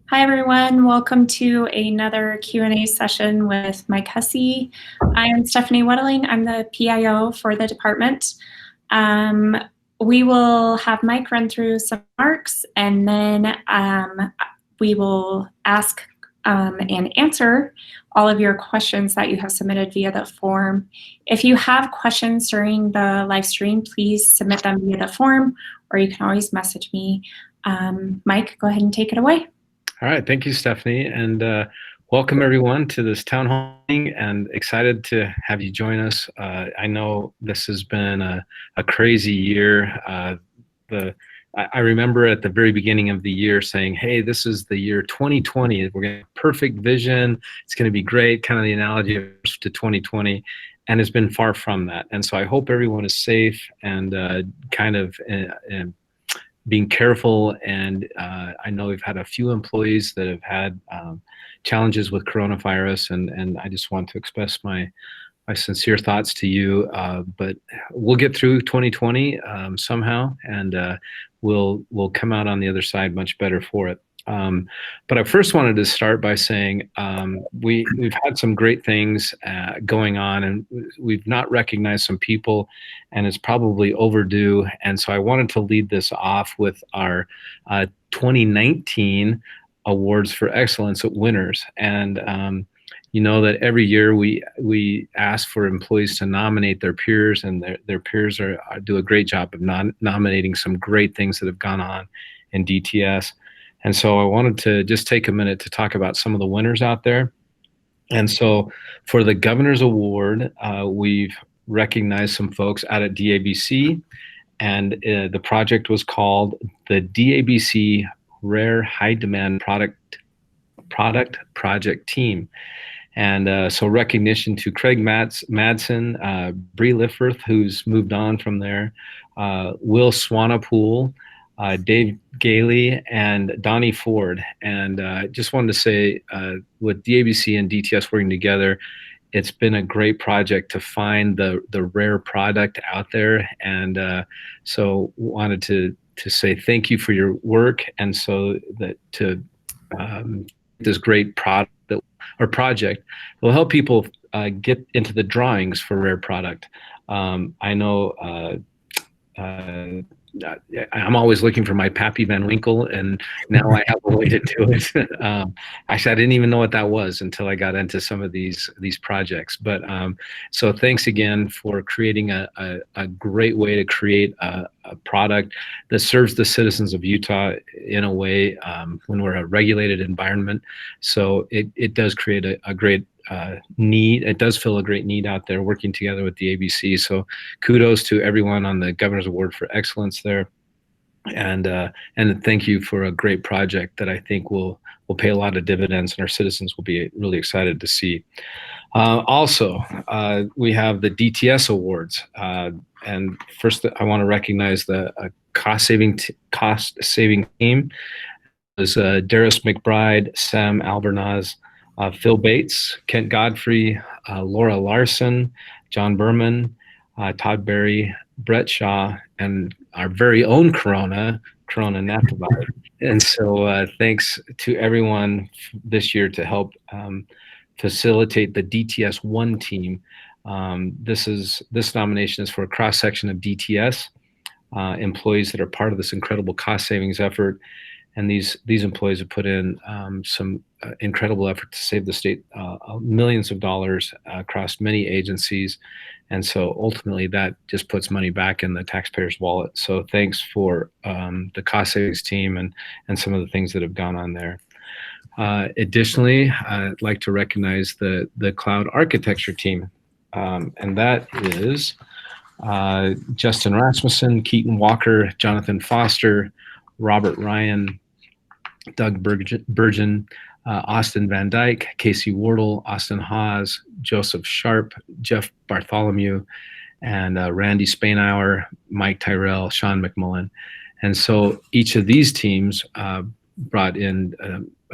Hi, everyone. Welcome to another Q&A session with Mike Hussey. I am Stephanie Wettling. I'm the PIO for the department. We will have Mike run through some remarks, and then we will ask and answer all of your questions that you have submitted via the form. If you have questions during the live stream, please submit them via the form, or you can always message me. Mike, go ahead and take it away. All right, thank you, Stephanie, and welcome everyone to this town hall meeting, and excited to have you join us. I know this has been a crazy year. I remember at the very beginning of the year saying, hey, this is the year 2020. We're going to have perfect vision. It's going to be great, kind of the analogy to 2020, and it's been far from that. And so I hope everyone is safe and being careful, and I know we've had a few employees that have had challenges with coronavirus, and I just want to express my sincere thoughts to you. But we'll get through 2020 somehow, and we'll come out on the other side much better for it. But I first wanted to start by saying we've had some great things going on, and we've not recognized some people, and it's probably overdue. And so I wanted to lead this off with our 2019 Awards for Excellence winners. And you know that every year we ask for employees to nominate their peers, and their peers do a great job of nominating some great things that have gone on in DTS. And so I wanted to just take a minute to talk about some of the winners out there. And so for the Governor's Award, we've recognized some folks out at DABC, and the project was called the DABC Rare High Demand Product Project Team. And so recognition to Craig Madsen, Bree Lifforth, who's moved on from there, Will Swanapool, Dave Gailey, and Donnie Ford. And I just wanted to say, with DABC and DTS working together, it's been a great project to find the rare product out there. And so wanted to say thank you for your work, and so that to this great product or project will help people get into the drawings for rare product. I know I'm always looking for my Pappy Van Winkle, and now I have a way to do it. Actually, I didn't even know what that was until I got into some of these projects. But so thanks again for creating a great way to create a product that serves the citizens of Utah in a way when we're a regulated environment. So it does create a great need. It does fill a great need out there, working together with the ABC. So kudos to everyone on the Governor's Award for Excellence there, and thank you for a great project that I think will pay a lot of dividends, and our citizens will be really excited to see. Also, we have the DTS Awards, and first I want to recognize the cost saving team. There's Darius McBride, Sam Albernaz, Phil Bates, Kent Godfrey, Laura Larson, John Berman, Todd Berry, Brett Shaw, and our very own Corona Nathavai. And so thanks to everyone this year to help facilitate the DTS 1 team. This nomination is for a cross-section of DTS employees that are part of this incredible cost savings effort. And these employees have put in some incredible effort to save the state millions of dollars across many agencies. And so ultimately that just puts money back in the taxpayer's wallet. So thanks for the cost savings team and some of the things that have gone on there. Additionally, I'd like to recognize the cloud architecture team. And that is Justin Rasmussen, Keaton Walker, Jonathan Foster, Robert Ryan, Doug Burgeon, Austin Van Dyke, Casey Wardle, Austin Haas, Joseph Sharp, Jeff Bartholomew, and Randy Spainhour, Mike Tyrell, Sean McMullen. And so each of these teams brought in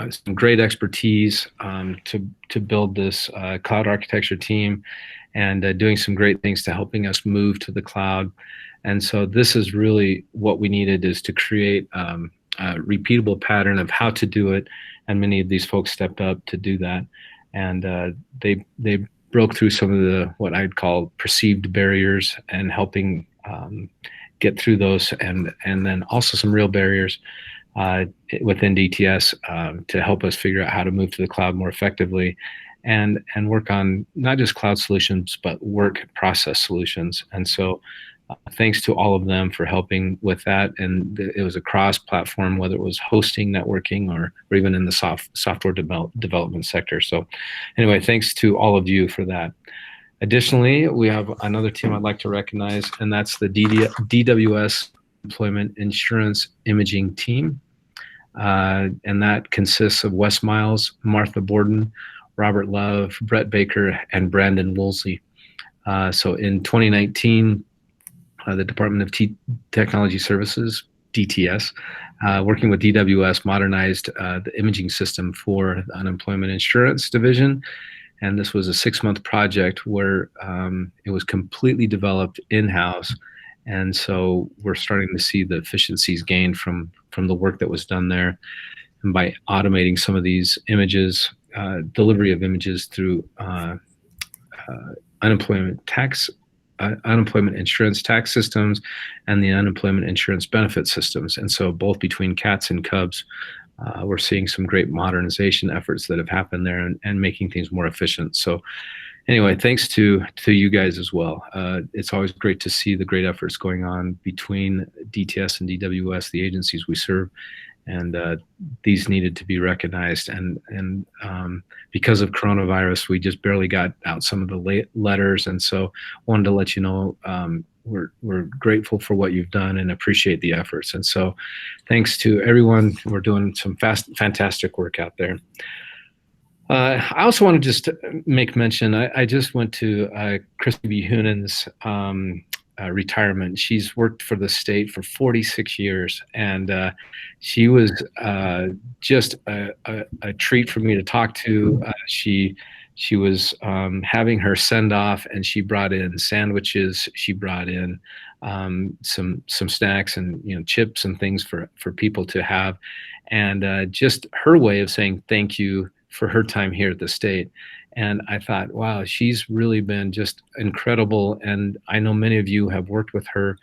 some great expertise to build this cloud architecture team, and doing some great things to helping us move to the cloud. And so this is really what we needed, is to create a repeatable pattern of how to do it and many of these folks stepped up to do that, and they broke through some of the what I'd call perceived barriers and helping get through those, and then also some real barriers within DTS to help us figure out how to move to the cloud more effectively, and work on not just cloud solutions but work process solutions. And so thanks to all of them for helping with that. And it was a cross platform, whether it was hosting, networking, or even in the software development sector. So anyway, thanks to all of you for that. Additionally, we have another team I'd like to recognize, and that's the DWS Employment Insurance Imaging Team. And that consists of Wes Miles, Martha Borden, Robert Love, Brett Baker, and Brandon Woolsey. So in 2019, the Department of Technology Services, DTS, working with DWS, modernized the imaging system for the Unemployment Insurance Division. And this was a 6-month project where it was completely developed in-house. And so we're starting to see the efficiencies gained from the work that was done there. And by automating some of these images, delivery of images through unemployment insurance tax systems and the unemployment insurance benefit systems. And so both between cats and cubs, we're seeing some great modernization efforts that have happened there and making things more efficient. So anyway, thanks to you guys as well. It's always great to see the great efforts going on between DTS and DWS, the agencies we serve. And these needed to be recognized. And because of coronavirus, we just barely got out some of the letters. And so wanted to let you know we're grateful for what you've done and appreciate the efforts. And so thanks to everyone. We're doing some fantastic work out there. I also want to just make mention, I just went to Christy B. Hoonan's retirement. She's worked for the state for 46 years, and she was just a treat for me to talk to. She was having her send off, and she brought in sandwiches. She brought in some snacks and chips and things for people to have, and just her way of saying thank you for her time here at the state. And I thought, wow, she's really been just incredible. And I know many of you have worked with her,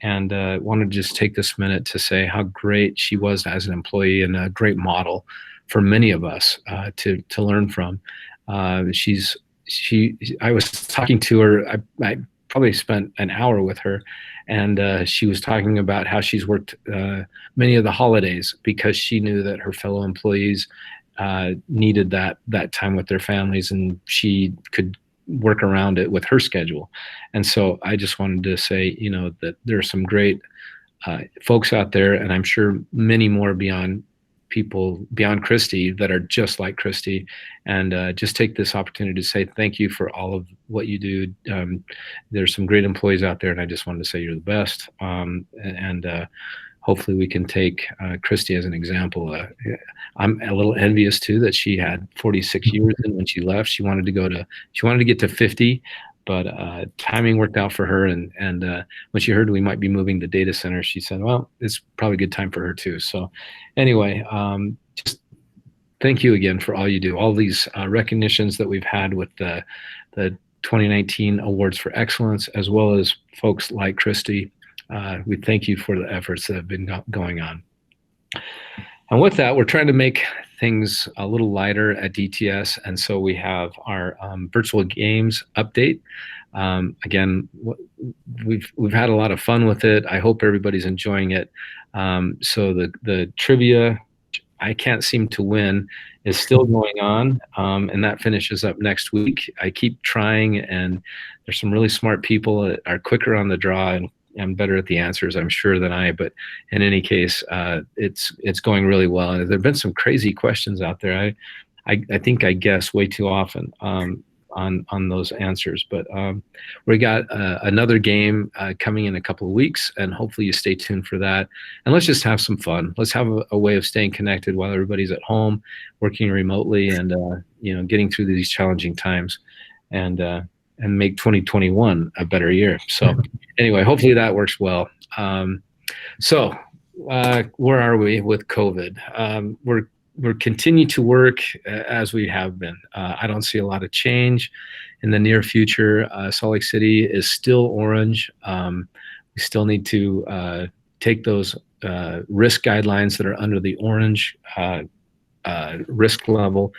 and wanted to just take this minute to say how great she was as an employee and a great model for many of us to learn from. I was talking to her, I probably spent an hour with her, and she was talking about how she's worked many of the holidays because she knew that her fellow employees needed that time with their families, and she could work around it with her schedule. And so I just wanted to say, that there are some great folks out there, and I'm sure many more beyond Christy that are just like Christy, and just take this opportunity to say thank you for all of what you do. There's some great employees out there, and I just wanted to say you're the best. Hopefully we can take Christy as an example. I'm a little envious too that she had 46 years, and when she left, she wanted to get to 50, but timing worked out for her. And when she heard we might be moving the data center, she said, well, it's probably a good time for her too. So anyway, just thank you again for all you do. All these recognitions that we've had with the 2019 Awards for Excellence, as well as folks like Christy. We thank you for the efforts that have been going on. And with that, we're trying to make things a little lighter at DTS. And so we have our virtual games update. Again, we've had a lot of fun with it. I hope everybody's enjoying it. So the trivia, I can't seem to win, is still going on, and that finishes up next week. I keep trying, and there's some really smart people that are quicker on the draw and better at the answers, I'm sure, than I. But in any case, it's going really well. And there have been some crazy questions out there. I think I guess way too often on those answers. But we got another game coming in a couple of weeks, and hopefully you stay tuned for that. And let's just have some fun. Let's have a way of staying connected while everybody's at home, working remotely, and getting through these challenging times, and make 2021 a better year. So anyway, hopefully that works well. So where are we with COVID? we're continue to work as we have been. I don't see a lot of change in the near future. Salt Lake City is still orange. We still need to take those risk guidelines that are under the orange risk level,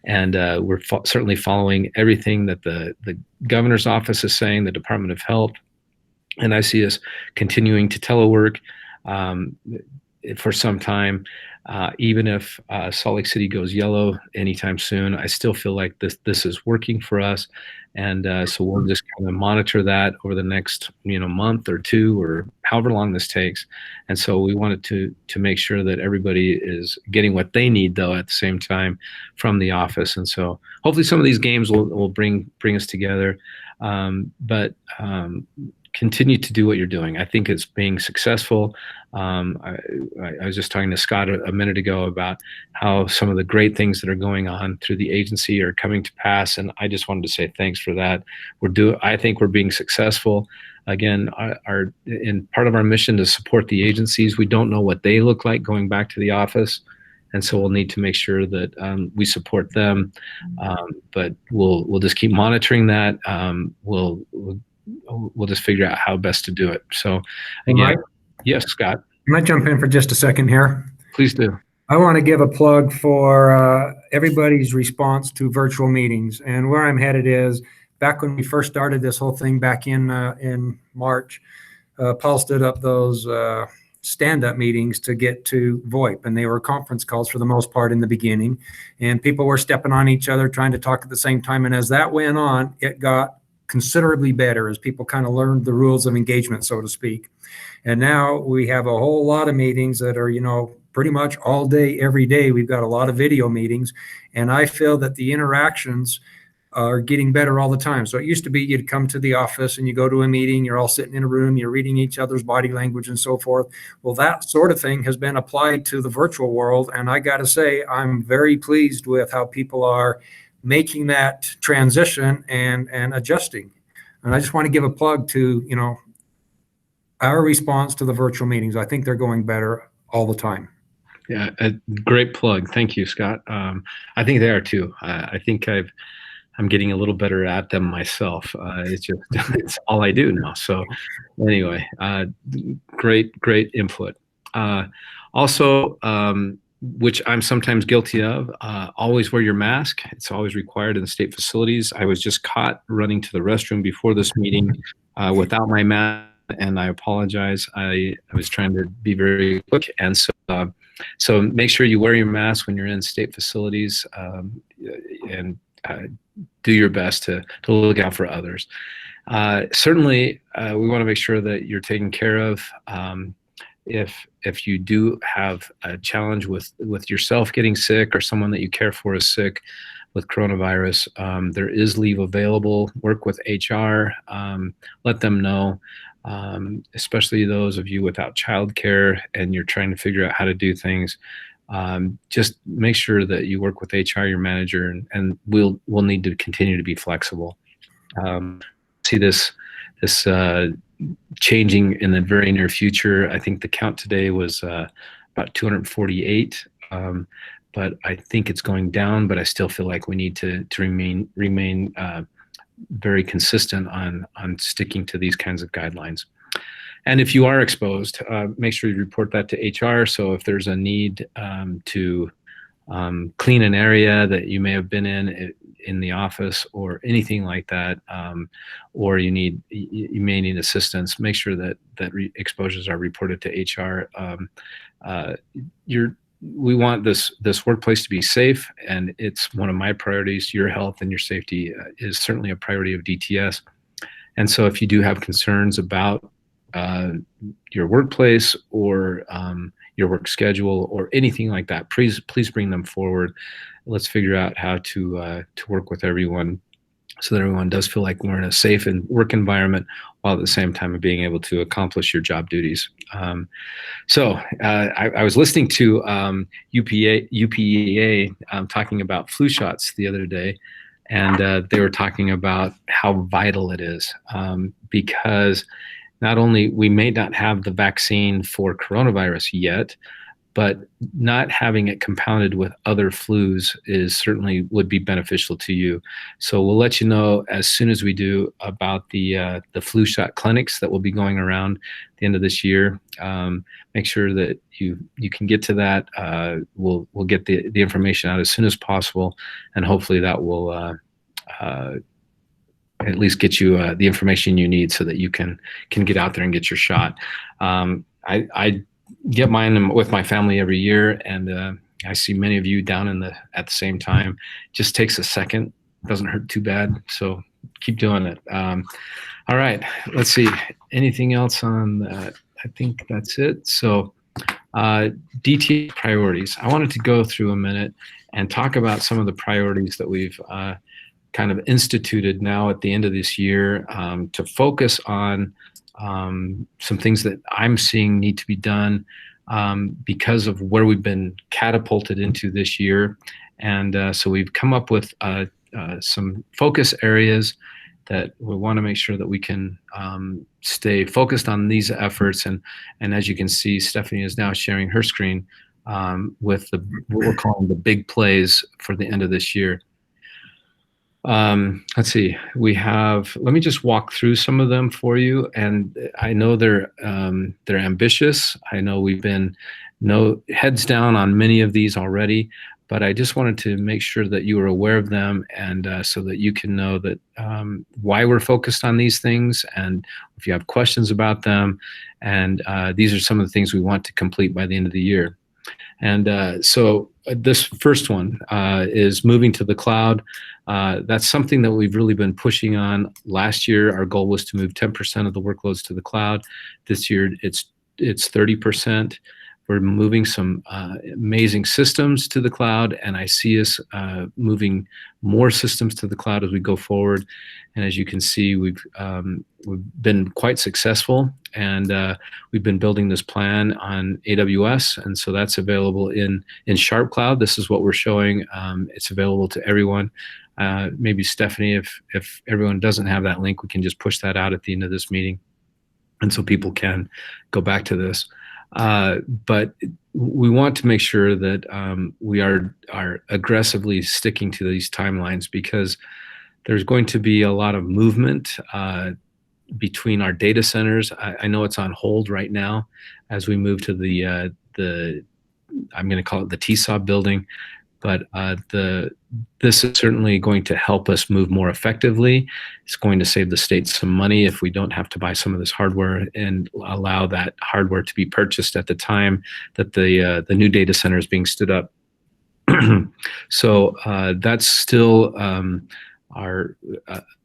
and we're certainly following everything that the governor's office is saying, the Department of Health, and I see us continuing to telework for some time. Even if Salt Lake City goes yellow anytime soon, I still feel like this is working for us, and so we'll just kind of monitor that over the next month or two, or however long this takes. And so we wanted to make sure that everybody is getting what they need, though, at the same time from the office. And so hopefully some of these games will bring us together, but continue to do what you're doing. I think it's being successful. I was just talking to Scott a minute ago about how some of the great things that are going on through the agency are coming to pass, and I just wanted to say thanks for that. I think we're being successful. Again, in part of our mission to support the agencies, we don't know what they look like going back to the office, and so we'll need to make sure that we support them. But we'll just keep monitoring that. We'll just figure out how best to do it. So again, yes, Scott. Can I jump in for just a second here? Please do. I want to give a plug for everybody's response to virtual meetings. And where I'm headed is, back when we first started this whole thing back in March, Paul stood up those stand-up meetings to get to VoIP, and they were conference calls for the most part in the beginning. And people were stepping on each other, trying to talk at the same time. And as that went on, it got considerably better as people kind of learned the rules of engagement, so to speak. And now we have a whole lot of meetings that are, pretty much all day, every day. We've got a lot of video meetings, and I feel that the interactions are getting better all the time. So it used to be you'd come to the office and you go to a meeting, you're all sitting in a room, you're reading each other's body language and so forth. Well, that sort of thing has been applied to the virtual world, and I got to say, I'm very pleased with how people are making that transition and adjusting. And I just want to give a plug to, our response to the virtual meetings. I think they're going better all the time. Yeah, a great plug. Thank you, Scott. I think they are too. I think I'm getting a little better at them myself. It's all I do now. So anyway, great input. Also, which I'm sometimes guilty of, always wear your mask. It's always required in state facilities. I was just caught running to the restroom before this meeting without my mask, and I apologize. I was trying to be very quick, and so make sure you wear your mask when you're in state facilities, and do your best to look out for others. Certainly, we want to make sure that you're taken care of. If you do have a challenge with yourself getting sick, or someone that you care for is sick with coronavirus, there is leave available. Work with HR, let them know, especially those of you without childcare and you're trying to figure out how to do things. Just make sure that you work with HR, your manager, and we'll need to continue to be flexible. See this changing in the very near future. I think the count today was about 248, but I think it's going down. But I still feel like we need to remain very consistent on sticking to these kinds of guidelines. And if you are exposed, make sure you report that to HR. So if there's a need to clean an area that you may have been in the office or anything like that, or you may need assistance, make sure that exposures are reported to HR. We want this workplace to be safe, and it's one of my priorities. Your health and your safety is certainly a priority of DTS. And so if you do have concerns about your workplace or your work schedule or anything like that, please bring them forward. Let's figure out how to work with everyone so that everyone does feel like we're in a safe and work environment, while at the same time of being able to accomplish your job duties. So I was listening to UPEA talking about flu shots the other day, and they were talking about how vital it is, because not only we may not have the vaccine for coronavirus yet, but not having it compounded with other flus is certainly would be beneficial to you. So we'll let you know as soon as we do about the flu shot clinics that will be going around the end of this year. Make sure that you can get to that. We'll get the information out as soon as possible, and hopefully that will at least get you the information you need so that you can get out there and get your shot. I get mine with my family every year, and I see many of you down at the same time. Just takes a second, doesn't hurt too bad, so keep doing it. All right, let's see, anything else on that? I think that's it. So DT priorities. I wanted to go through a minute and talk about some of the priorities that we've kind of instituted now at the end of this year to focus on some things that I'm seeing need to be done because of where we've been catapulted into this year. And so we've come up with some focus areas that we want to make sure that we can stay focused on these efforts. And as you can see, Stephanie is now sharing her screen with what we're calling the big plays for the end of this year. Let's see, let me just walk through some of them for you. And I know they're ambitious. I know we've been heads down on many of these already, but I just wanted to make sure that you are aware of them, and so that you can know that why we're focused on these things, and if you have questions about them. And these are some of the things we want to complete by the end of the year. And so this first one is moving to the cloud. That's something that we've really been pushing on. Last year, our goal was to move 10% of the workloads to the cloud. This year, it's 30%. We're moving some amazing systems to the cloud, and I see us moving more systems to the cloud as we go forward. And as you can see, we've been quite successful, and we've been building this plan on AWS, and so that's available in Sharp Cloud. This is what we're showing. It's available to everyone. Maybe Stephanie, if everyone doesn't have that link, we can just push that out at the end of this meeting, and so people can go back to this. But we want to make sure that we are aggressively sticking to these timelines, because there's going to be a lot of movement between our data centers. I know it's on hold right now as we move to the I'm going to call it the TSOB building, but this is certainly going to help us move more effectively. It's going to save the state some money if we don't have to buy some of this hardware, and allow that hardware to be purchased at the time that the new data center is being stood up. So that's still our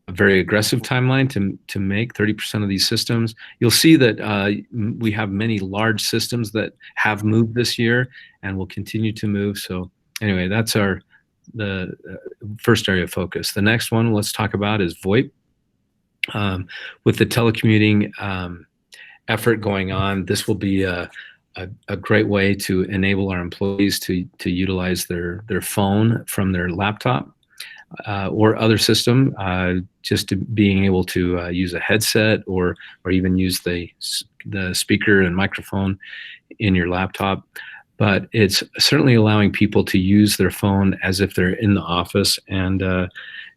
a very aggressive timeline to make 30% of these systems. You'll see that we have many large systems that have moved this year and will continue to move. So anyway, that's the first area of focus. The next one let's talk about is VoIP. With the telecommuting effort going on, this will be a great way to enable our employees to utilize their phone from their laptop or other system, just to being able to use a headset or even use the speaker and microphone in your laptop. But it's certainly allowing people to use their phone as if they're in the office, and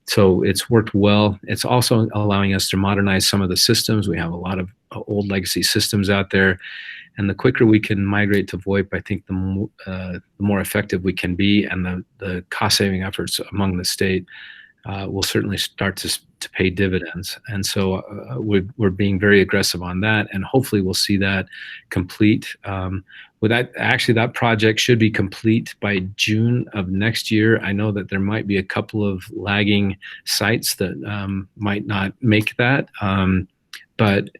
so it's worked well. It's also allowing us to modernize some of the systems. We have a lot of old legacy systems out there, and the quicker we can migrate to VoIP, I think the more effective we can be, and the cost-saving efforts among the state will certainly start to pay dividends. And so we're being very aggressive on that, and hopefully we'll see that complete. That project should be complete by June of next year. I know that there might be a couple of lagging sites that might not make that, but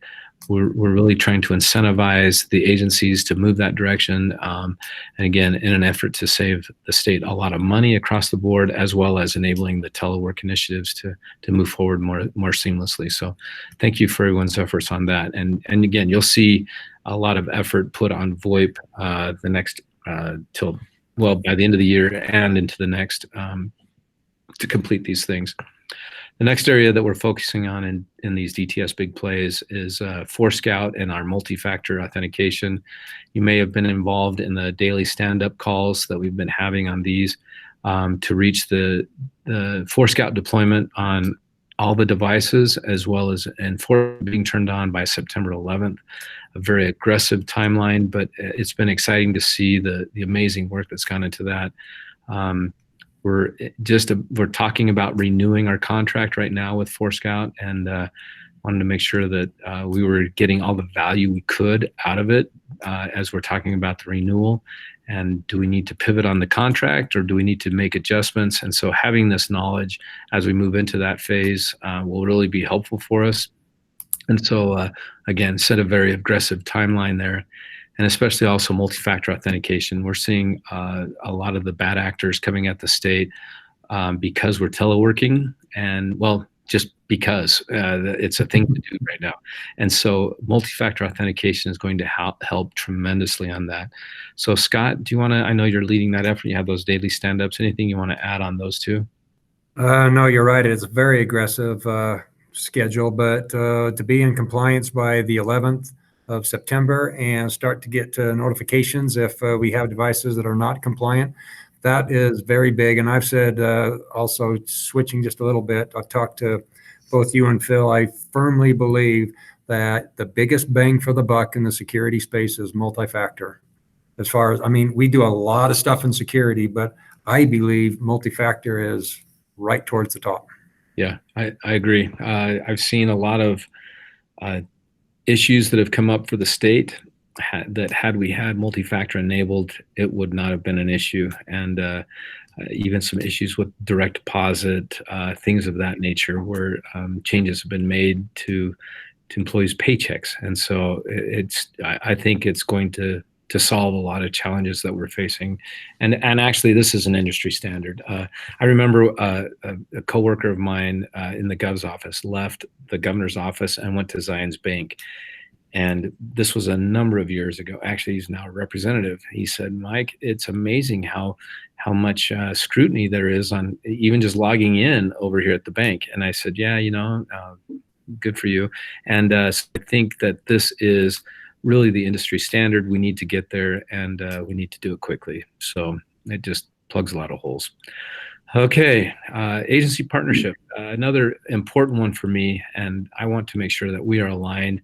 we're really trying to incentivize the agencies to move that direction, and again, in an effort to save the state a lot of money across the board, as well as enabling the telework initiatives to move forward more seamlessly. So thank you for everyone's efforts on that. And again, you'll see a lot of effort put on VoIP the next by the end of the year and into the next to complete these things. The next area that we're focusing on in these DTS big plays is Forescout and our multi-factor authentication. You may have been involved in the daily stand-up calls that we've been having on these to reach the Forescout deployment on all the devices, as well as being turned on by September 11th. A very aggressive timeline, but it's been exciting to see the amazing work that's gone into that. We're talking about renewing our contract right now with Forescout, and wanted to make sure that we were getting all the value we could out of it as we're talking about the renewal. And do we need to pivot on the contract, or do we need to make adjustments? And so having this knowledge as we move into that phase will really be helpful for us. And so again, set a very aggressive timeline there. And especially also multi-factor authentication. We're seeing a lot of the bad actors coming at the state because we're teleworking, and well, just because it's a thing to do right now. And so multi-factor authentication is going to help tremendously on that. So Scott, do you want to, I know you're leading that effort, you have those daily stand-ups, anything you want to add on those two? No, you're right. It's a very aggressive schedule, but to be in compliance by the 11th of September and start to get notifications if we have devices that are not compliant, that is very big. And I've said also, switching just a little bit, I've talked to both you and Phil, I firmly believe that the biggest bang for the buck in the security space is multi-factor. As far as, I mean, we do a lot of stuff in security, but I believe multi-factor is right towards the top. Yeah, I agree. I've seen a lot of issues that have come up for the state that had we had multi-factor enabled, it would not have been an issue. And even some issues with direct deposit, things of that nature, where changes have been made to employees' paychecks. And so I think it's going to solve a lot of challenges that we're facing. And actually, this is an industry standard. I remember a coworker of mine in the Gov's office left the governor's office and went to Zions Bank. And this was a number of years ago. Actually, he's now a representative. He said, Mike, it's amazing how much scrutiny there is on even just logging in over here at the bank. And I said, yeah, good for you. And so I think that this is really the industry standard. We need to get there, and we need to do it quickly. So it just plugs a lot of holes. Okay, agency partnership, another important one for me, and I want to make sure that we are aligned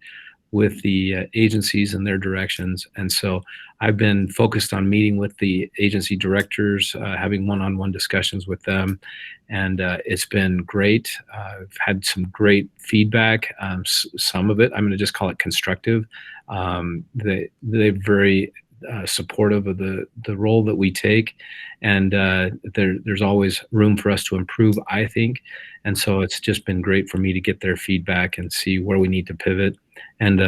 with the agencies and their directions. And so I've been focused on meeting with the agency directors, having one-on-one discussions with them, and it's been great. I've had some great feedback. Some of it, I'm going to just call it constructive. They're very supportive of the role that we take, and there's always room for us to improve, I think. And so it's just been great for me to get their feedback and see where we need to pivot. And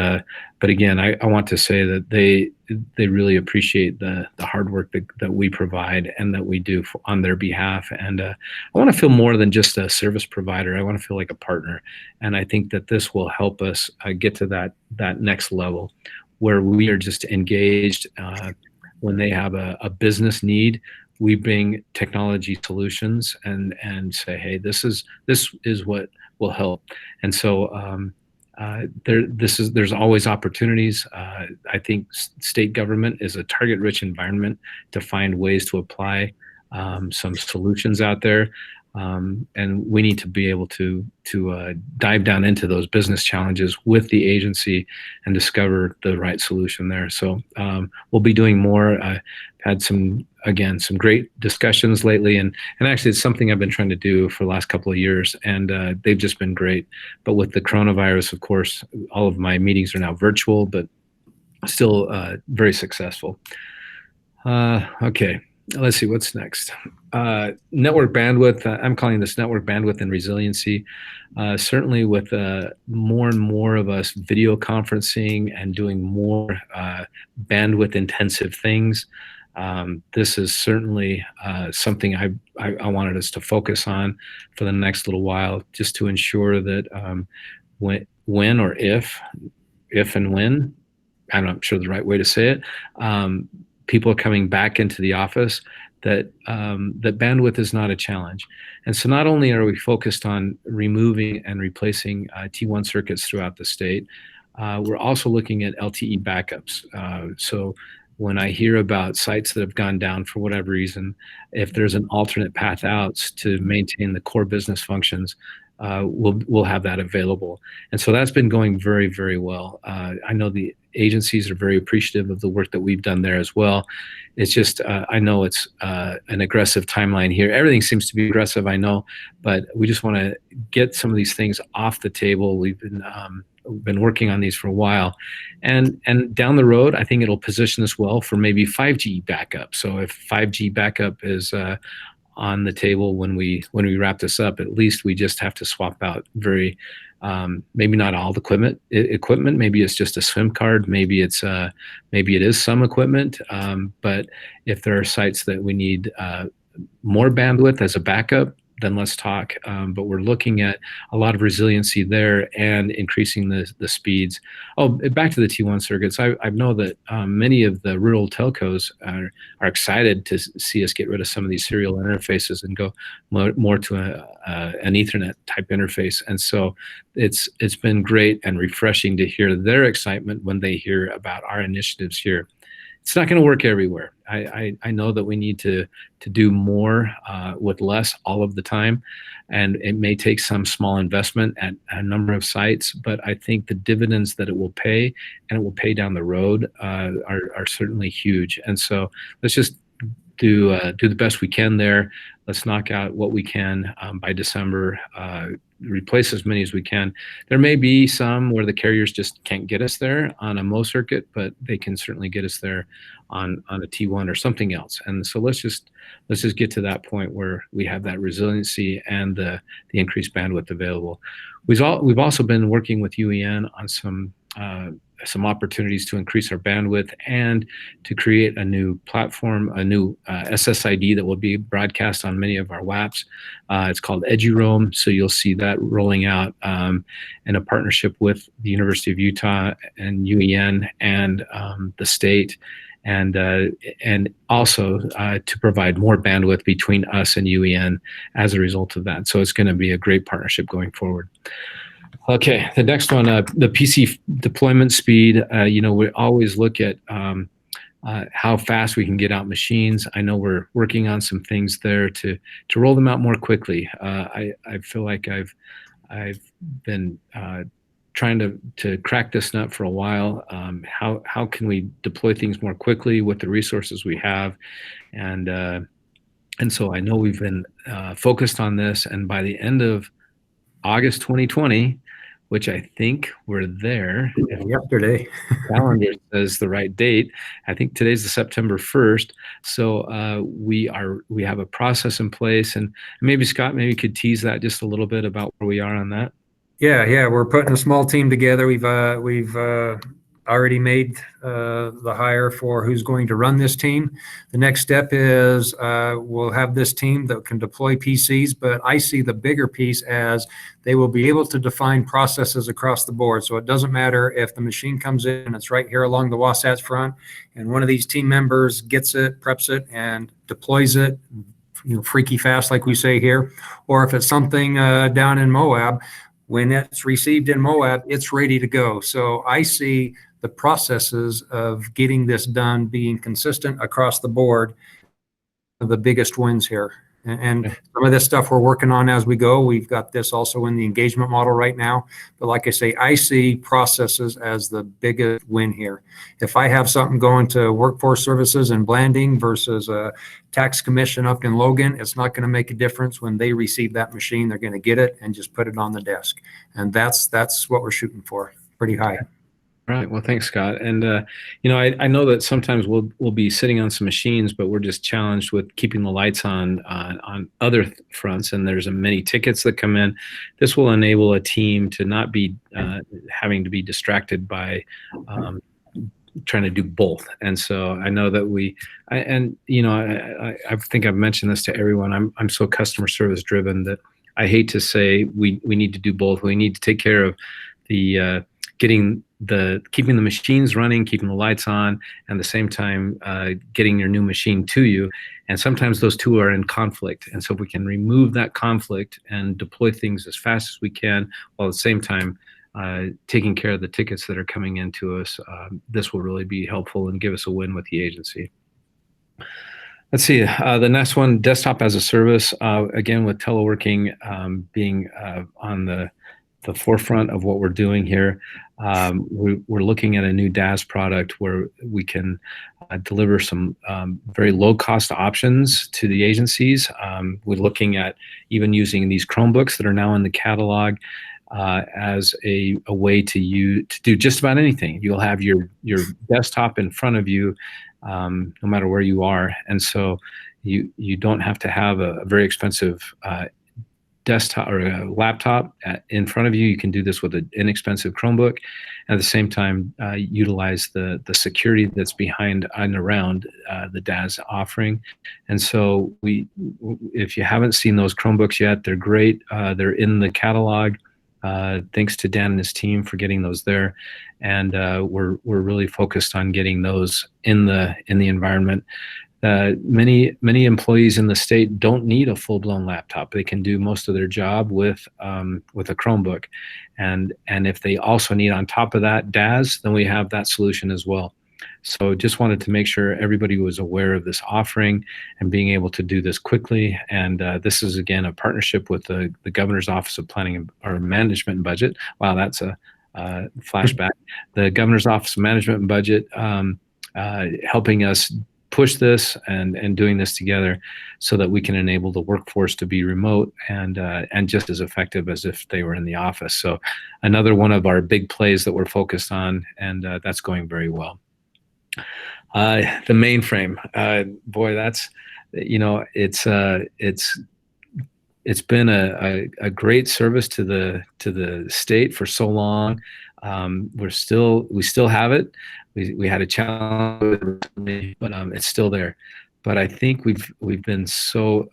but again, I want to say that they really appreciate the hard work that we provide and that we do on their behalf. And I want to feel more than just a service provider. I want to feel like a partner. And I think that this will help us get to that next level where we are just engaged. When they have a business need, we bring technology solutions and say, hey, this is what will help. And so there's always opportunities. I think state government is a target-rich environment to find ways to apply some solutions out there. And we need to be able to dive down into those business challenges with the agency and discover the right solution there. So we'll be doing more. I've had some great discussions lately, and actually it's something I've been trying to do for the last couple of years, and they've just been great. But with the coronavirus, of course, all of my meetings are now virtual, but still very successful. Okay. Let's see what's next. Network bandwidth. I'm calling this network bandwidth and resiliency. Certainly with more and more of us video conferencing and doing more bandwidth intensive things, this is certainly something I wanted us to focus on for the next little while, just to ensure that when or if and when, I'm not sure the right way to say it, people are coming back into the office, that that bandwidth is not a challenge. And so not only are we focused on removing and replacing T1 circuits throughout the state, we're also looking at LTE backups. So when I hear about sites that have gone down for whatever reason, if there's an alternate path out to maintain the core business functions, we'll have that available. And so that's been going very, very well. I know the agencies are very appreciative of the work that we've done there as well. It's just, I know it's an aggressive timeline here. Everything seems to be aggressive, I know, but we just want to get some of these things off the table. We've been working on these for a while, and down the road, I think it'll position us well for maybe 5G backup. So if 5G backup is on the table when we wrap this up, at least we just have to swap out maybe not all the equipment. Maybe it's just a SIM card. Maybe it is some equipment. But if there are sites that we need more bandwidth as a backup, then let's talk. But we're looking at a lot of resiliency there and increasing the speeds. Oh, back to the T1 circuits. I know that many of the rural telcos are excited to see us get rid of some of these serial interfaces and go more to an Ethernet type interface. And so it's been great and refreshing to hear their excitement when they hear about our initiatives here. It's not going to work everywhere. I know that we need to do more with less all of the time, and it may take some small investment at a number of sites, but I think the dividends that it will pay, and it will pay down the road, are certainly huge. And so let's just do the best we can there. Let's knock out what we can by December. Replace as many as we can. There may be some where the carriers just can't get us there on a MO circuit, but they can certainly get us there on a T1 or something else. And so let's just get to that point where we have that resiliency and the increased bandwidth available. We've also been working with UEN on some opportunities to increase our bandwidth and to create a new platform, a new SSID that will be broadcast on many of our WAPs. It's called EduRoam, so you'll see that rolling out in a partnership with the University of Utah and UEN and the state, and also to provide more bandwidth between us and UEN as a result of that. So it's going to be a great partnership going forward. Okay, the next one, the PC deployment speed. We always look at how fast we can get out machines. I know we're working on some things there to roll them out more quickly. I feel like I've been trying to crack this nut for a while. How can we deploy things more quickly with the resources we have? And so I know we've been focused on this, and by the end of August 2020, which I think we're there. Yesterday. Calendar says the right date. I think today's the September 1st. So we have a process in place, and maybe Scott could tease that just a little bit about where we are on that. Yeah, we're putting a small team together. We've already made the hire for who's going to run this team. The next step is we'll have this team that can deploy PCs, but I see the bigger piece as they will be able to define processes across the board. So it doesn't matter if the machine comes in and it's right here along the Wasatch Front, and one of these team members gets it, preps it, and deploys it, freaky fast, like we say here, or if it's something down in Moab, when it's received in Moab, it's ready to go. So I see the processes of getting this done being consistent across the board, the biggest wins here. And some of this stuff we're working on as we go. We've got this also in the engagement model right now. But like I say, I see processes as the biggest win here. If I have something going to workforce services and Blanding versus a tax commission up in Logan, it's not going to make a difference. When they receive that machine, they're going to get it and just put it on the desk. And that's what we're shooting for, pretty high. Right. Well, thanks, Scott. And, I know that sometimes we'll be sitting on some machines, but we're just challenged with keeping the lights on other fronts. And there's many tickets that come in. This will enable a team to not be having to be distracted by trying to do both. And so I know that I think I've mentioned this to everyone. I'm so customer service driven that I hate to say we need to do both. We need to take care of the getting keeping the machines running, keeping the lights on, and at the same time getting your new machine to you. And sometimes those two are in conflict. And so if we can remove that conflict and deploy things as fast as we can, while at the same time taking care of the tickets that are coming into us, this will really be helpful and give us a win with the agency. Let's see, the next one, desktop as a service. Again, with teleworking being on the forefront of what we're doing here, we're looking at a new DaaS product where we can deliver some very low-cost options to the agencies. We're looking at even using these Chromebooks that are now in the catalog as a way to do just about anything. You'll have your desktop in front of you no matter where you are, and so you don't have to have a very expensive desktop or a laptop in front of you. You can do this with an inexpensive Chromebook, and at the same time utilize the security that's behind and around the DaaS offering. And so if you haven't seen those Chromebooks yet, they're great. They're in the catalog. Thanks to Dan and his team for getting those there, and we're really focused on getting those in the environment. Many employees in the state don't need a full-blown laptop. They can do most of their job with a Chromebook, and if they also need on top of that DaaS, then we have that solution as well. So just wanted to make sure everybody was aware of this offering and being able to do this quickly. And this is, again, a partnership with the Governor's Office of Planning or Management and Budget. Wow, that's a flashback. The Governor's Office of Management and Budget helping us push this and doing this together so that we can enable the workforce to be remote and just as effective as if they were in the office. So another one of our big plays that we're focused on, and that's going very well. The mainframe, boy, that's, it's been a great service to the state for so long. We still have it. We had a challenge, but it's still there. But I think we've been so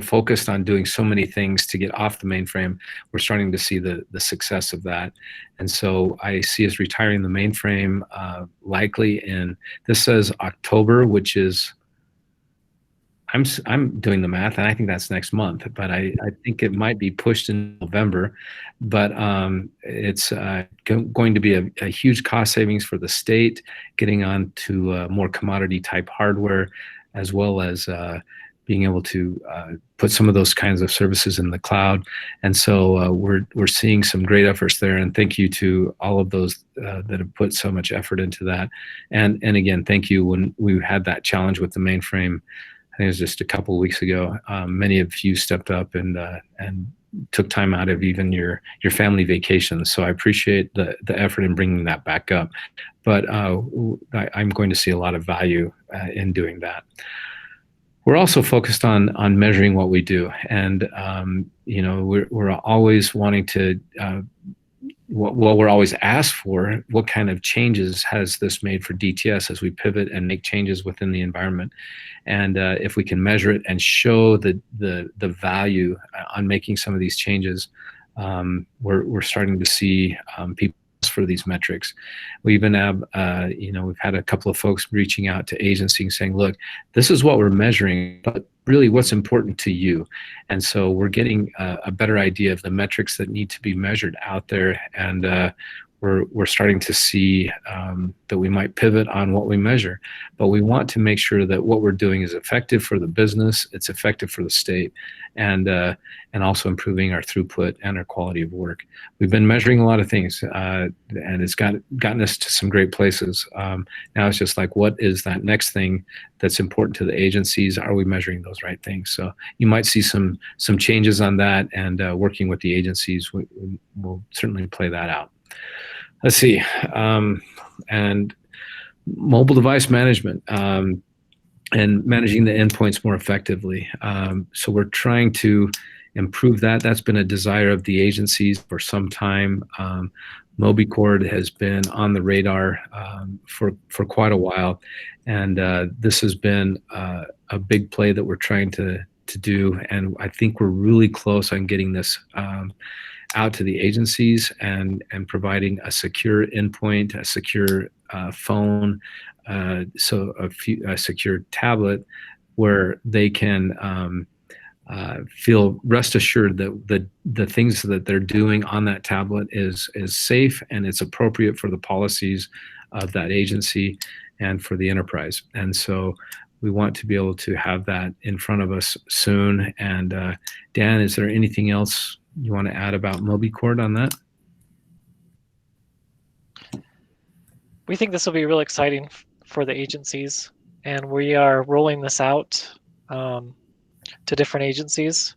focused on doing so many things to get off the mainframe. We're starting to see the success of that. And so I see us retiring the mainframe likely this says October, which is, I'm doing the math, and I think that's next month, but I think it might be pushed in November. But it's going to be a huge cost savings for the state, getting on to more commodity type hardware, as well as being able to put some of those kinds of services in the cloud. And so we're seeing some great efforts there. And thank you to all of those that have put so much effort into that. And again, thank you. When we had that challenge with the mainframe, I think it was just a couple of weeks ago, many of you stepped up and took time out of even your family vacations. So I appreciate the effort in bringing that back up. But I'm going to see a lot of value in doing that. We're also focused on measuring what we do, and we're always wanting to. We're always asked for what kind of changes has this made for DTS as we pivot and make changes within the environment, and if we can measure it and show the value on making some of these changes, we're starting to see people for these metrics. We even have, we've had a couple of folks reaching out to agencies saying, look, this is what we're measuring, but really what's important to you. And so we're getting a better idea of the metrics that need to be measured out there. And we're starting to see that we might pivot on what we measure, but we want to make sure that what we're doing is effective for the business, it's effective for the state, and also improving our throughput and our quality of work. We've been measuring a lot of things, and it's gotten us to some great places. Now it's just like, what is that next thing that's important to the agencies? Are we measuring those right things? So you might see some changes on that, and working with the agencies, we'll certainly play that out. Let's see, and mobile device management and managing the endpoints more effectively. So we're trying to improve that. That's been a desire of the agencies for some time. MobiCord has been on the radar for quite a while, and this has been a big play that we're trying to do, and I think we're really close on getting this out to the agencies and providing a secure endpoint, a secure phone, a secure tablet where they can feel rest assured that the things that they're doing on that tablet is safe and it's appropriate for the policies of that agency and for the enterprise. And so we want to be able to have that in front of us soon. And Dan, is there anything else you want to add about MobiCord on that? We think this will be really exciting for the agencies, and we are rolling this out to different agencies.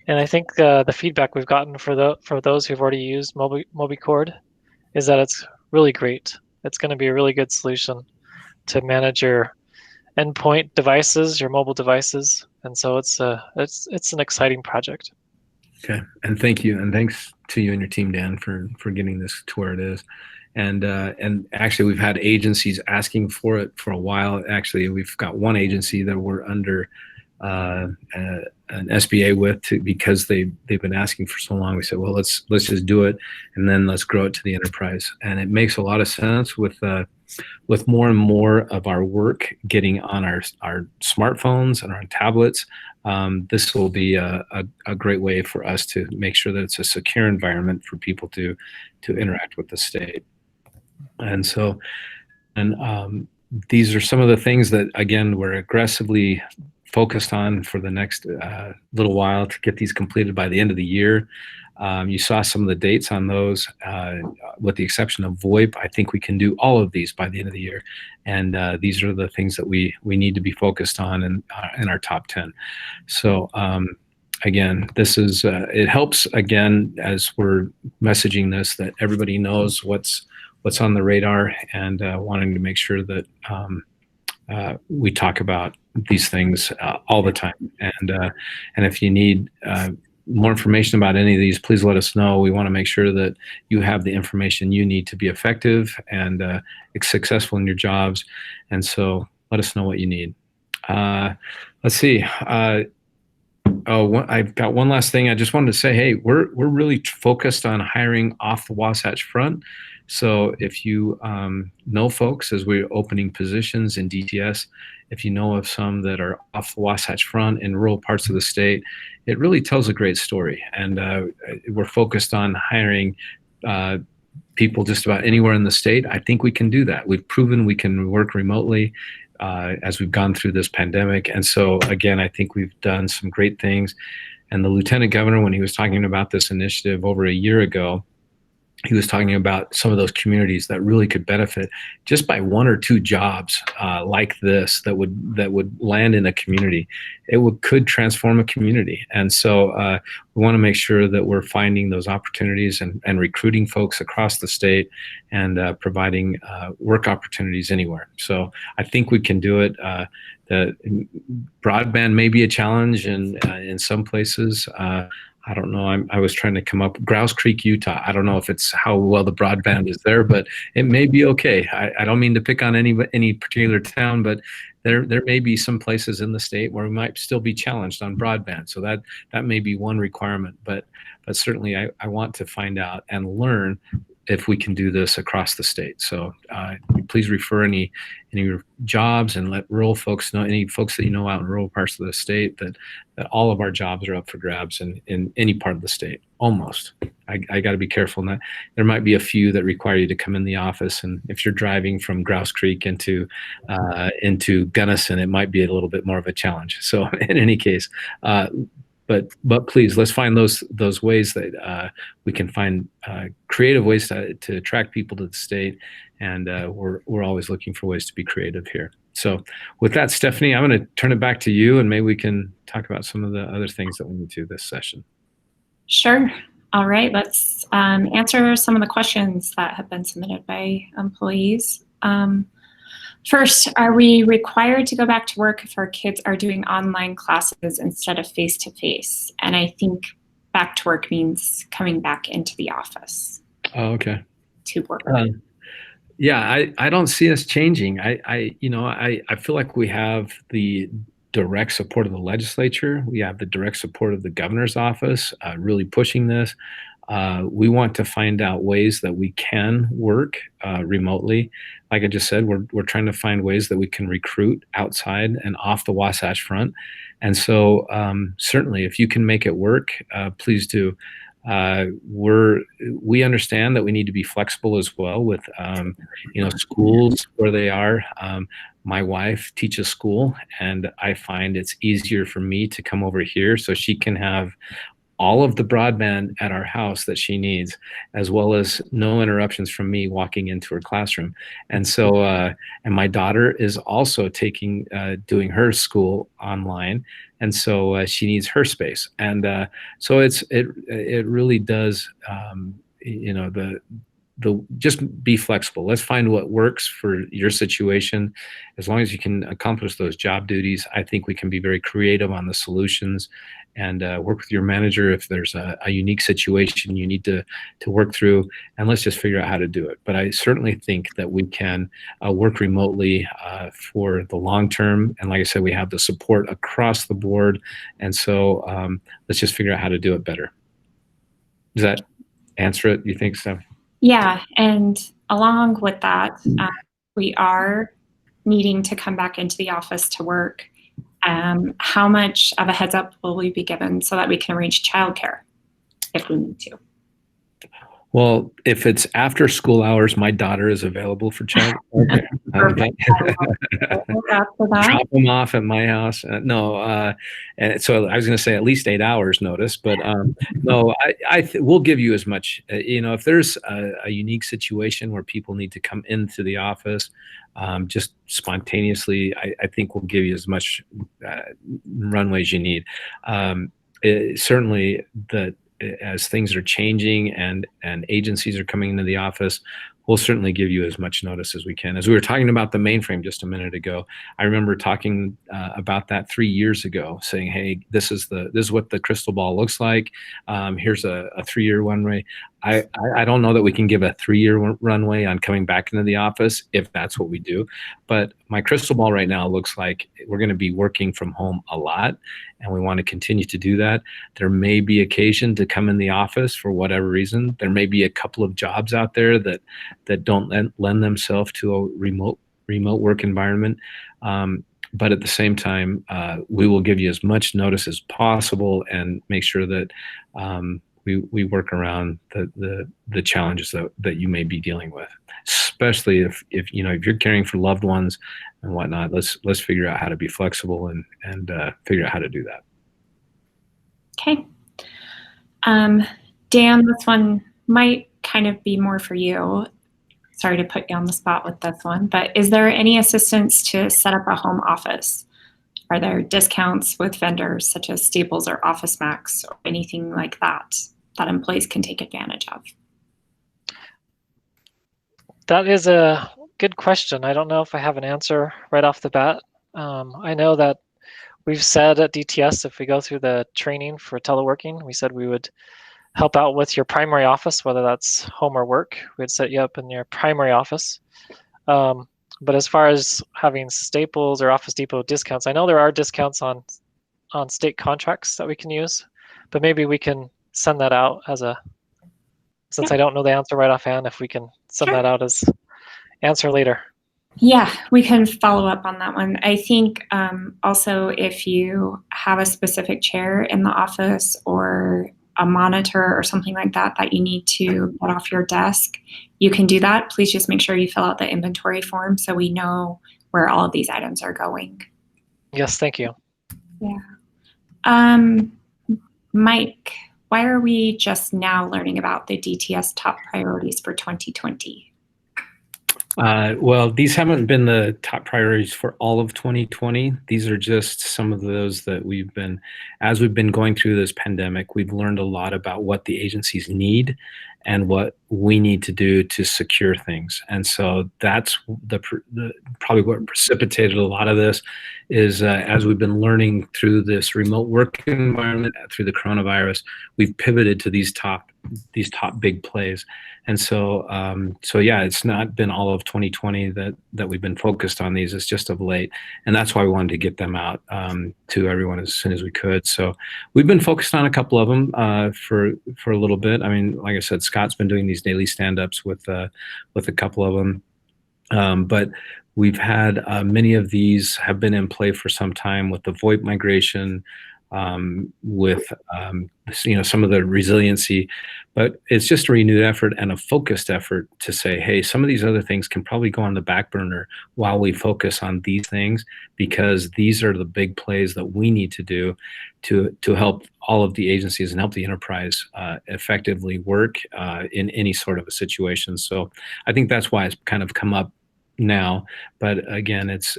And I think the feedback we've gotten for those who've already used MobiCord is that it's really great. It's going to be a really good solution to manage your endpoint devices, your mobile devices, and so it's an exciting project. Okay, and thank you, and thanks to you and your team, Dan, for getting this to where it is. And actually, we've had agencies asking for it for a while. Actually, we've got one agency that we're under an SBA with because they've been asking for so long. We said, well, let's just do it, and then let's grow it to the enterprise. And it makes a lot of sense with more and more of our work getting on our smartphones and our tablets. This will be a great way for us to make sure that it's a secure environment for people to interact with the state. And so, these are some of the things that, again, we're aggressively focused on for the next little while to get these completed by the end of the year. You saw some of the dates on those, with the exception of VoIP. I think we can do all of these by the end of the year. And these are the things that we need to be focused on in our top 10. So again, this is, it helps, again, as we're messaging this, that everybody knows what's on the radar, and wanting to make sure that we talk about these things all the time. And if you need more information about any of these, please let us know. We want to make sure that you have the information you need to be effective and successful in your jobs. And so let us know what you need. Let's see. I've got one last thing. I just wanted to say, hey, we're really focused on hiring off the Wasatch Front. So if you know folks, as we're opening positions in DTS, if you know of some that are off the Wasatch Front in rural parts of the state, it really tells a great story. And we're focused on hiring people just about anywhere in the state. I think we can do that. We've proven we can work remotely as we've gone through this pandemic. And so, again, I think we've done some great things. And the Lieutenant Governor, when he was talking about this initiative over a year ago, he was talking about some of those communities that really could benefit just by one or two jobs like this that would land in a community. It could transform a community. And so we want to make sure that we're finding those opportunities and recruiting folks across the state and providing work opportunities anywhere. So I think we can do it. The broadband may be a challenge in some places. I don't know. I was trying to come up Grouse Creek, Utah. I don't know if it's how well the broadband is there, but it may be okay. I don't mean to pick on any particular town, but there may be some places in the state where we might still be challenged on broadband. So that may be one requirement, but certainly I want to find out and learn if we can do this across the state. So please refer any jobs and let rural folks know, any folks that you know out in rural parts of the state, that all of our jobs are up for grabs in any part of the state, almost. I got to be careful. Now, there might be a few that require you to come in the office, and if you're driving from Grouse Creek into Gunnison, it might be a little bit more of a challenge. So in any case, but please, let's find those ways that we can find creative ways to attract people to the state, and we're always looking for ways to be creative here. So with that, Stephanie, I'm going to turn it back to you, and maybe we can talk about some of the other things that we need to this session. Sure. All right, let's answer some of the questions that have been submitted by employees. First, are we required to go back to work if our kids are doing online classes instead of face-to-face? And I think back to work means coming back into the office. Oh, okay. To work. Yeah, I don't see us changing. I feel like we have the direct support of the legislature. We have the direct support of the governor's office, really pushing this. We want to find out ways that we can work remotely. Like I just said, we're trying to find ways that we can recruit outside and off the Wasatch Front. And so certainly if you can make it work, please do. We understand that we need to be flexible as well with schools where they are. My wife teaches school, and I find it's easier for me to come over here so she can have all of the broadband at our house that she needs, as well as no interruptions from me walking into her classroom. And so, and my daughter is also doing her school online. And so she needs her space. And so it really does, just be flexible. Let's find what works for your situation. As long as you can accomplish those job duties, I think we can be very creative on the solutions and work with your manager if there's a unique situation you need to work through, and let's just figure out how to do it. But I certainly think that we can work remotely for the long term. And like I said, we have the support across the board. And so let's just figure out how to do it better. Does that answer it, you think so? Yeah, and along with that, we are needing to come back into the office to work. How much of a heads up will we be given so that we can arrange childcare if we need to? Well, if it's after school hours, my daughter is available for child. Okay. Drop them off at my house. And so I was going to say at least 8 hours notice, but no, we'll give you as much. If there's a unique situation where people need to come into the office, just spontaneously, I think we'll give you as much runway as you need. Certainly, as things are changing and agencies are coming into the office, we'll certainly give you as much notice as we can. As we were talking about the mainframe just a minute ago, I remember talking about that 3 years ago, saying, "Hey, this is what the crystal ball looks like. Here's a 3-year runway." I don't know that we can give a 3-year runway on coming back into the office if that's what we do. But my crystal ball right now looks like we're going to be working from home a lot, and we want to continue to do that. There may be occasion to come in the office for whatever reason. There may be a couple of jobs out there that don't lend themselves to a remote work environment. But at the same time, we will give you as much notice as possible and make sure that we work around the challenges that you may be dealing with, especially if you're caring for loved ones and whatnot. Let's figure out how to be flexible and figure out how to do that. Okay. Dan, this one might kind of be more for you. Sorry to put you on the spot with this one, but is there any assistance to set up a home office? Are there discounts with vendors such as Staples or Office Max or anything like that employees can take advantage of? That is a good question. I don't know if I have an answer right off the bat. I know that we've said at DTS, if we go through the training for teleworking, we said we would help out with your primary office, whether that's home or work. We'd set you up in your primary office. But as far as having Staples or Office Depot discounts, I know there are discounts on state contracts that we can use, but maybe we can send that out since I don't know the answer right offhand, if we can send that out as answer later. Yeah, we can follow up on that one. I think also if you have a specific chair in the office or a monitor or something like that you need to get off your desk, you can do that. Please just make sure you fill out the inventory form so we know where all of these items are going. Yes, thank you. Yeah. Mike, why are we just now learning about the DTS top priorities for 2020? Well, these haven't been the top priorities for all of 2020. These are just some of those that as we've been going through this pandemic, we've learned a lot about what the agencies need and what we need to do to secure things. And so that's probably what precipitated a lot of this is as we've been learning through this remote work environment, through the coronavirus, we've pivoted to these top big plays. And so, so yeah, it's not been all of 2020 that we've been focused on these. It's just of late, and that's why we wanted to get them out to everyone as soon as we could. So we've been focused on a couple of them for a little bit. I mean, like I said, Scott's been doing these daily stand-ups with a couple of them. But we've had many of these have been in play for some time with the VoIP migration, with some of the resiliency, but it's just a renewed effort and a focused effort to say, hey, some of these other things can probably go on the back burner while we focus on these things, because these are the big plays that we need to do to help all of the agencies and help the enterprise effectively work in any sort of a situation. So I think that's why it's kind of come up now, but again, it's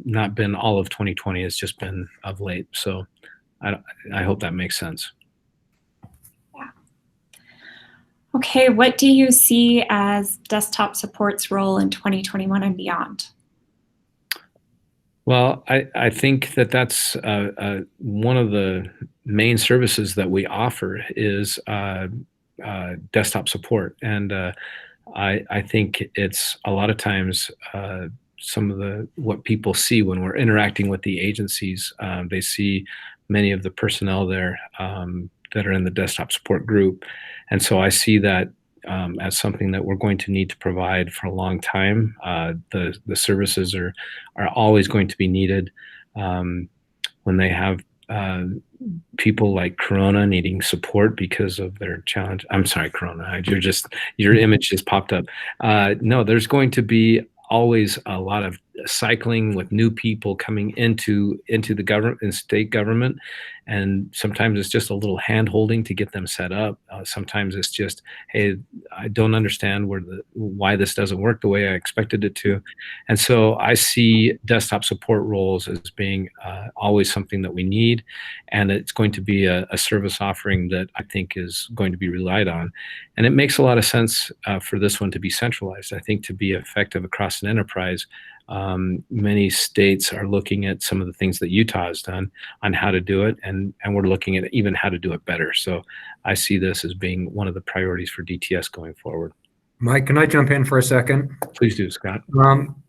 not been all of 2020. It's just been of late. So I hope that makes sense. Yeah. Okay, what do you see as desktop support's role in 2021 and beyond? Well, I think that's one of the main services that we offer is desktop support. And I think it's a lot of times some of what people see when we're interacting with the agencies. They see many of the personnel there that are in the desktop support group. And so I see that as something that we're going to need to provide for a long time. The services are always going to be needed when they have people like Corona needing support because of their challenge. I'm sorry, Corona, your image just popped up. No, there's going to be always a lot of cycling with new people coming into the government and state government. And sometimes it's just a little hand holding to get them set up. Sometimes it's just, hey, I don't understand why this doesn't work the way I expected it to. And so I see desktop support roles as being always something that we need. And it's going to be a service offering that I think is going to be relied on. And it makes a lot of sense for this one to be centralized. I think to be effective across an enterprise, many states are looking at some of the things that Utah has done on how to do it, and we're looking at even how to do it better. So I see this as being one of the priorities for DTS going forward. Mike, can I jump in for a second? Please do, Scott.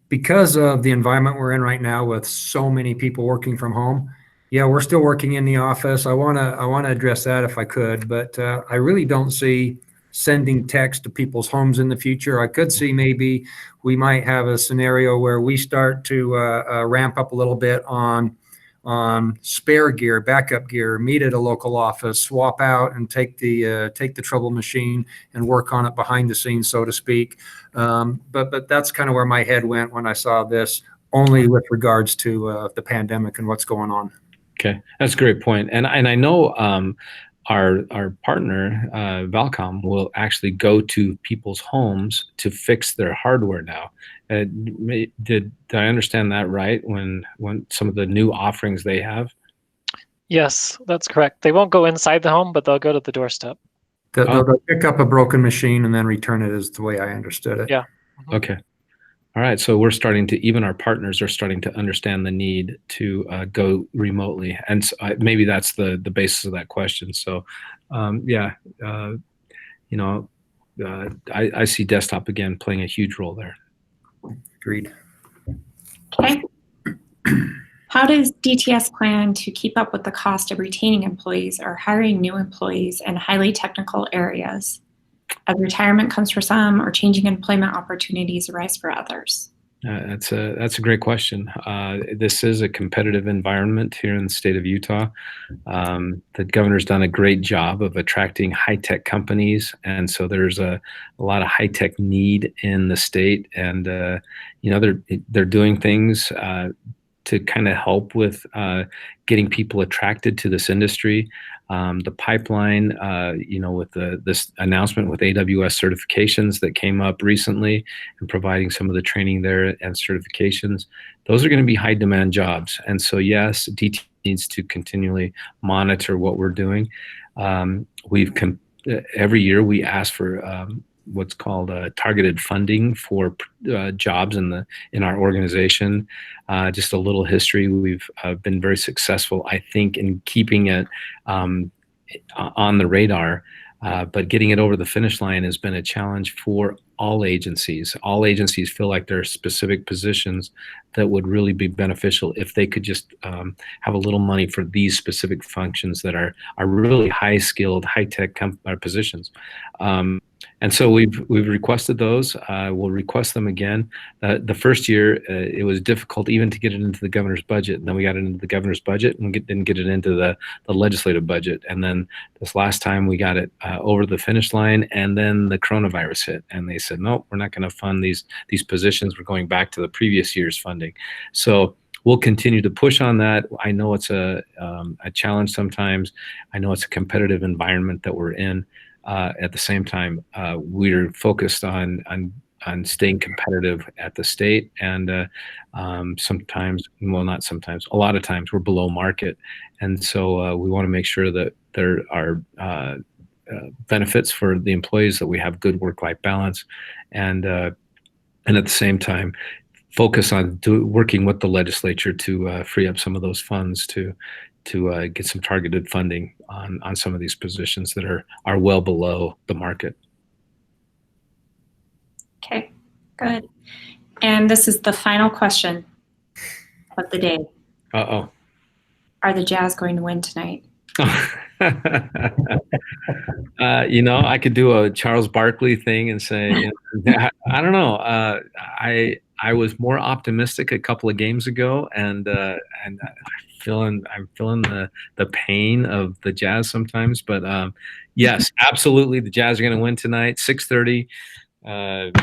Because of the environment we're in right now with so many people working from home, yeah, we're still working in the office. I wanna address that if I could, but I really don't see sending text to people's homes in the future. I could see maybe we might have a scenario where we start to ramp up a little bit on spare gear, backup gear, meet at a local office, swap out and take the trouble machine and work on it behind the scenes, so to speak. But that's kind of where my head went when I saw this, only with regards to the pandemic and what's going on. Okay, that's a great point. And I know our partner, Valcom, will actually go to people's homes to fix their hardware now. Did I understand that right when some of the new offerings they have? Yes, that's correct. They won't go inside the home, but they'll go to the doorstep. They'll pick up a broken machine and then return it, is the way I understood it. Yeah. Okay. All right, so even our partners are starting to understand the need to go remotely, and so maybe that's the basis of that question. So, I see desktop again playing a huge role there. Agreed. Okay. How does DTS plan to keep up with the cost of retaining employees or hiring new employees in highly technical areas, as retirement comes for some or changing employment opportunities arise for others? That's a great question. This is a competitive environment here in the state of Utah. The governor's done a great job of attracting high-tech companies, and so there's a lot of high-tech need in the state. And they're doing things to kind of help with getting people attracted to this industry. The pipeline, with this announcement with AWS certifications that came up recently and providing some of the training there and certifications, those are going to be high demand jobs. And so, yes, DT needs to continually monitor what we're doing. Every year we ask for what's called targeted funding for jobs in our organization. Just a little history. We've been very successful, I think, in keeping it on the radar. But getting it over the finish line has been a challenge for all agencies. All agencies feel like there are specific positions that would really be beneficial if they could just have a little money for these specific functions that are really high-skilled, high-tech positions. And so we've requested those. We'll request them again. The first year, it was difficult even to get it into the governor's budget. And then we got it into the governor's budget and didn't get it into the legislative budget. And then this last time we got it over the finish line, and then the coronavirus hit. And they said, no, we're not going to fund these positions. We're going back to the previous year's funding. So we'll continue to push on that. I know it's a challenge sometimes. I know it's a competitive environment that we're in. At the same time, we're focused on staying competitive at the state, and sometimes, well, not sometimes, a lot of times we're below market, and so we want to make sure that there are benefits for the employees, that we have good work-life balance, and at the same time focus on working with the legislature to free up some of those funds to get some targeted funding on some of these positions that are well below the market. Okay, good. And this is the final question of the day. Uh-oh. Are the Jazz going to win tonight? I could do a Charles Barkley thing and say, I don't know. I was more optimistic a couple of games ago, and I'm feeling the pain of the Jazz sometimes. But yes, absolutely, the Jazz are going to win tonight, 6:30.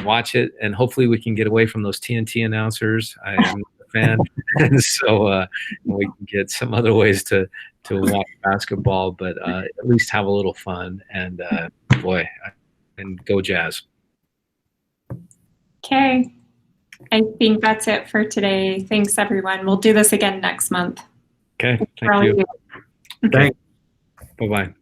Watch it, and hopefully we can get away from those TNT announcers. I am a fan, and so we can get some other ways to watch basketball, but at least have a little fun. And and go Jazz. Okay. I think that's it for today. Thanks, everyone. We'll do this again next month. Okay. Thank you. Thanks. Bye-bye.